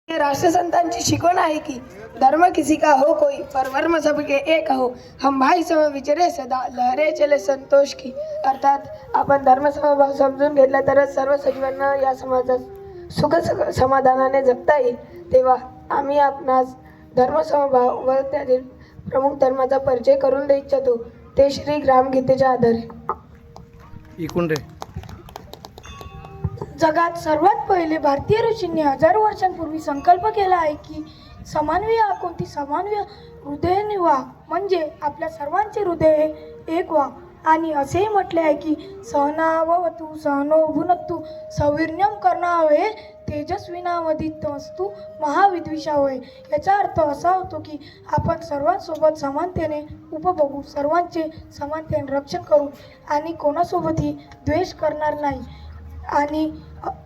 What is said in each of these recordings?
राष्ट्रसंतांची शिकवण आहे की धर्म किसी का हो कोई पर वर्म सबके एक हो, हम भाई सम विचरे सदा लहरे चले संतोष की. अर्थात आपण धर्मसमभाव समजून घेतला तरच सर्व सजीवांना या समाजात सुख समाधानाने जगता येईल. तेव्हा आम्ही आपणास धर्मसमभाव व त्यातील प्रमुख धर्माचा परिचय करून देऊ इच्छितो. ते श्री ग्रामगीतेच्या आधारे. इकून रे. जगात सर्वात पहिले भारतीय ऋषींनी हजारो वर्षांपूर्वी संकल्प केला आहे की समानवीय आकुंती समानवीय हृदयाने व्हा, म्हणजे आपल्या सर्वांचे हृदय एक व्हा. आणि असेही म्हटले आहे की सहनावतु सहनो भुनक्तु सौवीर्यम करणावे तेजस्विनावदितमस्तु महाविद्विषावय. याचा अर्थ असा होतो की आपण सर्वांसोबत समानतेने उपभोगू, सर्वांचे समानतेने रक्षण करू आणि कोणासोबतही द्वेष करणार नाही. आणि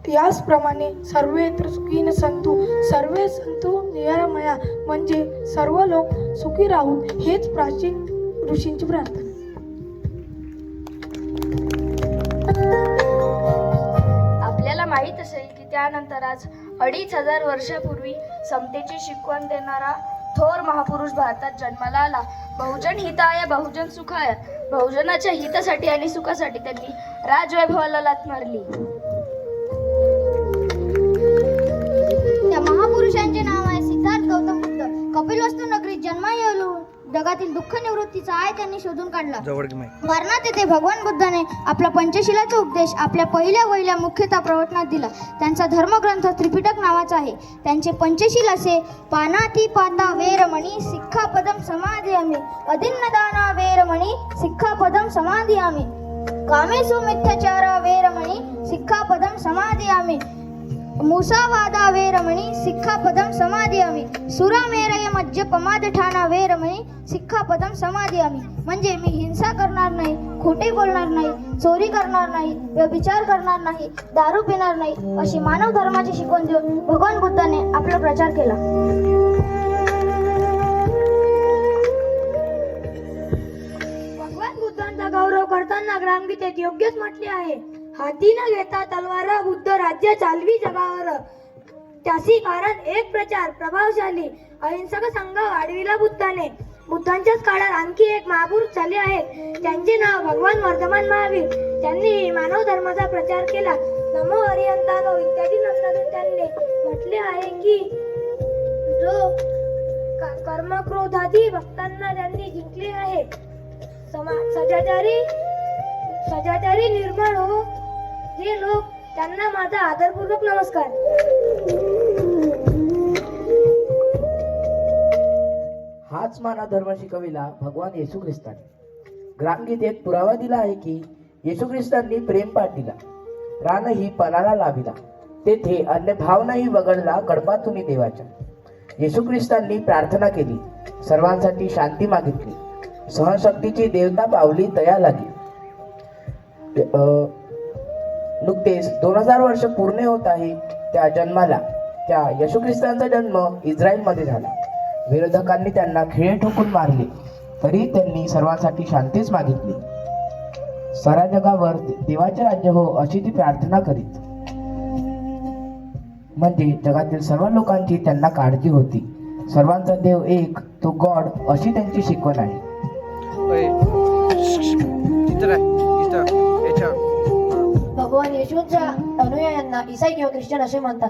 याचप्रमाणे सर्वत्र सुखीन संतु सर्वे संतु निरामया, म्हणजे सर्व लोक सुखी राहून, हेच प्राचीन ऋषींची प्रार्थना. आपल्याला माहीत असेल की त्यानंतर आज 2500 वर्षापूर्वी समतेची शिकवण देणारा थोर महापुरुष भारतात जन्माला आला. बहुजन हिताय बहुजन सुखाय, बहुजनाच्या हितासाठी आणि सुखासाठी त्यांनी राजवैभवाला लाथ मारली. त्या महापुरुषांचे नाव आहे सिद्धार्थ गौतम बुद्ध. कपिलवस्तू नगरीत जन्मायलू जगातील दुःख निवृत्तीचा आय त्यांनी शोधून काढला. मरणात येथे भगवान बुद्धाने आपला पंचशिलाचा उपदेश आपल्या पहिल्या मुख्यतः प्रवचनात दिला. त्यांचा धर्मग्रंथ त्रिपिटक नावाचा आहे. त्यांचे पंचशील असे: पानातिपाता वेरमणी सिक्खापदम समादयामि, अदिन्नदाना वेरमणी सिक्खापदम समादयामि, कामेषु मिथ्याचार वेरमणी सिक्खापदम समादयामि, मुसावादा वेरमणी सिक्खापदम समादयामि, सुरामेरय मज्जपमादठाना वेरमणी सिक्खापदम समादयामि. म्हणजे मी हिंसा करणार नाही, खोटे बोलणार नाही, चोरी करणार नाही, व्यभिचार करणार नाही, दारू पिणार नाही, अशी मानव धर्माची शिकवण देऊन भगवान बुद्धाने आपला प्रचार केला. भगवान बुद्धांचा गौरव करताना ग्रामगीतेत योग्यच म्हटले आहे: हाती न घेता तलवार बुद्ध राज्य चालवी जगावर. त्यासी कारण एक प्रचार प्रभावशाली अहिंसक संघ वाढविला बुद्धाने. बुद्धांच्याच काळात आणखी एक महापुरुष झाले आहेत, त्यांचे नाव भगवान वर्धमान महावीर. त्यांनी मानव धर्माचा प्रचार केला. नमो हरिहंतानो इत्यादी नामातून त्यांनी म्हटले आहे की जो कर्मक्रोधादी भक्तांना त्यांनी जिंकले आहे. सदाचारी निर्मळ हो जे लोक, त्यांना माझा आदरपूर्वक नमस्कार. हाच मानव धर्म शिकविला भगवान येशू ख्रिस्ताने. ग्रामगीतेत पुरावा दिला आहे की येशू ख्रिस्तांनी प्रेम पाठ दिला, रानही पणाला लाभिला, तेथे अन्य भावनाही वगळला कडपातुनी देवाच्या. येशू ख्रिस्तांनी प्रार्थना केली, सर्वांसाठी शांती मागितली, सहनशक्तीची देवता पावली, दया लागली. नुकतेच 2000 वर्ष पूर्ण होत आहे त्या जन्माला. त्या येशू ख्रिस्तांचा जन्म इस्रायलमध्ये झाला. विरोधकांनी त्यांना खिळे ठोकून मारले, तरी त्यांनी सर्वांसाठी शांतीच मागितली. साऱ्या जगावर देवाचे राज्य हो अशी ती प्रार्थना करीत. म्हणजे जगातील सर्व लोकांची त्यांना काळजी होती. सर्वांचा देव एक, तो गॉड, अशी त्यांची शिकवण आहे. भगवान येशूंच्या अनुयायांना ईसाई किंवा ख्रिश्चन असे म्हणतात.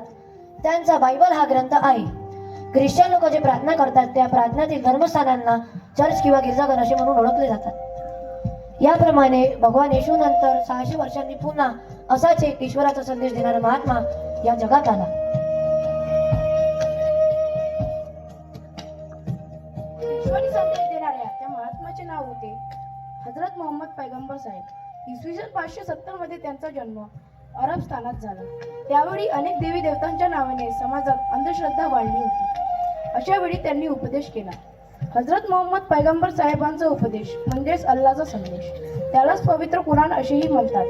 त्यांचा बायबल हा ग्रंथ आहे. ख्रिश्चन लोक जे प्रार्थना करतात त्या प्रार्थनेतील धर्मस्थानांना चर्च किंवा गिरजाघर असे म्हणून ओळखले जातात. याप्रमाणे भगवान येशू नंतर 600 वर्षांनी पुन्हा असाच एक ईश्वराचा संदेश देणारा महात्मा या जगात आला. ईश्वरी संदेश देणाऱ्या त्या महात्माचे नाव होते हजरत मोहम्मद पैगंबर साहेब. इसवी सन 570 मध्ये त्यांचा जन्म अरब स्थानात झाला. त्यावेळी अनेक देवी देवतांच्या नावाने समाजात अंधश्रद्धा वाढली होती. अशा वेळी त्यांनी उपदेश केला. हजरत मोहम्मद पैगंबर साहेबांचा उपदेश म्हणजेच अल्लाचा संदेश, त्यालाच पवित्र कुराण असेही म्हणतात.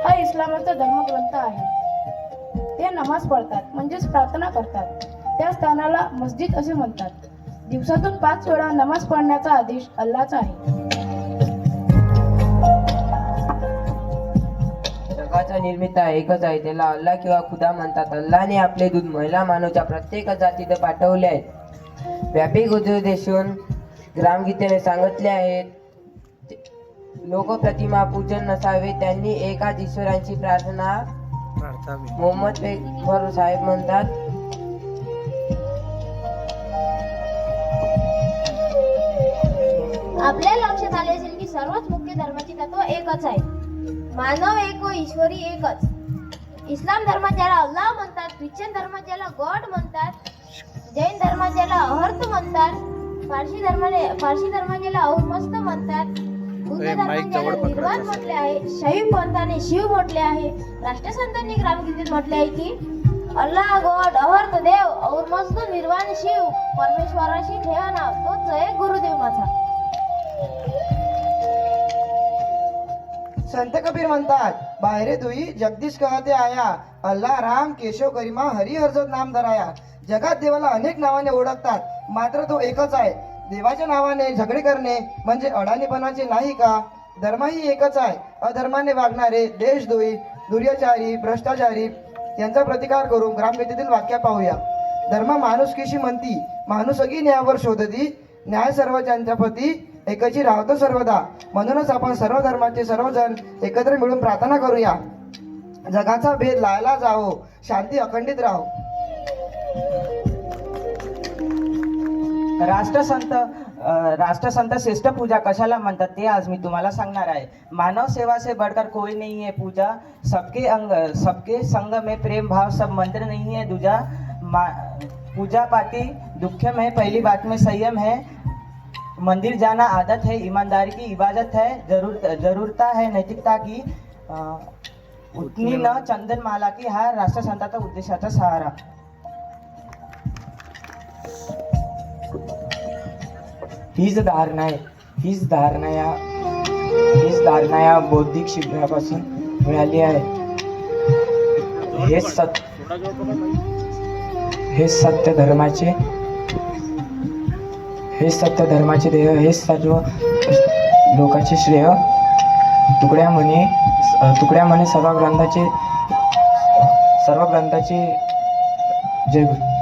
हा इस्लामाचा धर्मग्रंथ आहे. ते नमाज पढतात म्हणजेच प्रार्थना करतात. त्या स्थानाला मस्जिद असे म्हणतात. दिवसातून 5 वेळा नमाज पढण्याचा आदेश अल्लाचा आहे. जगाचा निर्मिता एकच आहे, त्याला अल्लाह किंवा खुदा म्हणतात. अल्लाने आपले दूत महिला मानवच्या प्रत्येक जातीत पाठवले आहेत. व्यापक उद्देशून ग्रामगीतेने सांगितले आहेत. लोकप्रतिमा पूजन नसावे, त्यांनी एकाच ईश्वरांची प्रार्थना. मोहम्मद पैगंबर साहेब म्हणतात, आपल्या लक्षात आले असेल की सर्वच मुख्य धर्माची तत्व एकच आहे. मानव एक व ईश्वरी एकच. इस्लाम धर्मात ज्याला अल्लाह म्हणतात, ख्रिश्चन धर्मात ज्याला गॉड म्हणतात, जैन धर्मात ज्याला अहर्त म्हणतात, पारशी धर्मात ज्याला अहुरमस्त म्हणतात, बुद्ध धर्मात ज्याला निर्वाण म्हटले आहे, शैव पंथाने शिव म्हटले आहे. राष्ट्रसंतांनी ग्रामगीतेत म्हटले आहे की अल्लाह गॉड अहर्त देव अहुरमस्त निर्वाण शिव परमेश्वराशी ठेवा नाव, तोच एक गुरुदेव माझा. संत कबीर म्हणतात, बाहेरे दुई जगदीश कहते आया, अल्लाह राम केशव करीमा हरी हरजत नाम धराया. जगात देवाला अनेक नावाने ओळखतात, मात्र तो एकच आहे. देवाच्या नावाने झगडे करणे म्हणजे अडाणीपणाचे नाही का? धर्मही एकच आहे. अधर्माने वागणारे देशद्रोही, दुर्याचारी, भ्रष्टाचारी यांचा प्रतिकार करून ग्रामगीतेतील वाक्य पाहूया. धर्म माणुसकीशी म्हणती, माणुसकी न्यायावर शोधती, न्याय सर्वजणांच्या प्रती एकची राहतो सर्वदा. म्हणूनच आपण सर्व धर्माचे सर्वजण एकत्र मिळून प्रार्थना करूया. जगाचा भेद लायला जावो, शांती अखंडित राहो. राष्ट्रसंत श्रेष्ठ पूजा कशाला म्हणतात ते आज मी तुम्हाला सांगणार आहे. मानव सेवा से बढ़कर कोई नहीं है पूजा, सबके संग में प्रेम भाव, सब मंत्र नहीं है दूजा. पूजा पाती दुख्यम है, पहली बात में संयम है, मंदिर जाना आदत है, ईमानदारी की इबादत है, जरूरता है नैतिकता की, उतनी न चंदन माला की. हा राष्ट्रसंताचा उद्देशाचा सहारा. हीच धारणा या बौद्धिक शिबिरापासून मिळाली आहे. हे सत्य धर्माचे ध्येय, हे सर्व लोकांचे श्रेय. तुकड्या म्हणे सर्व ग्रंथाचे जय गुरु.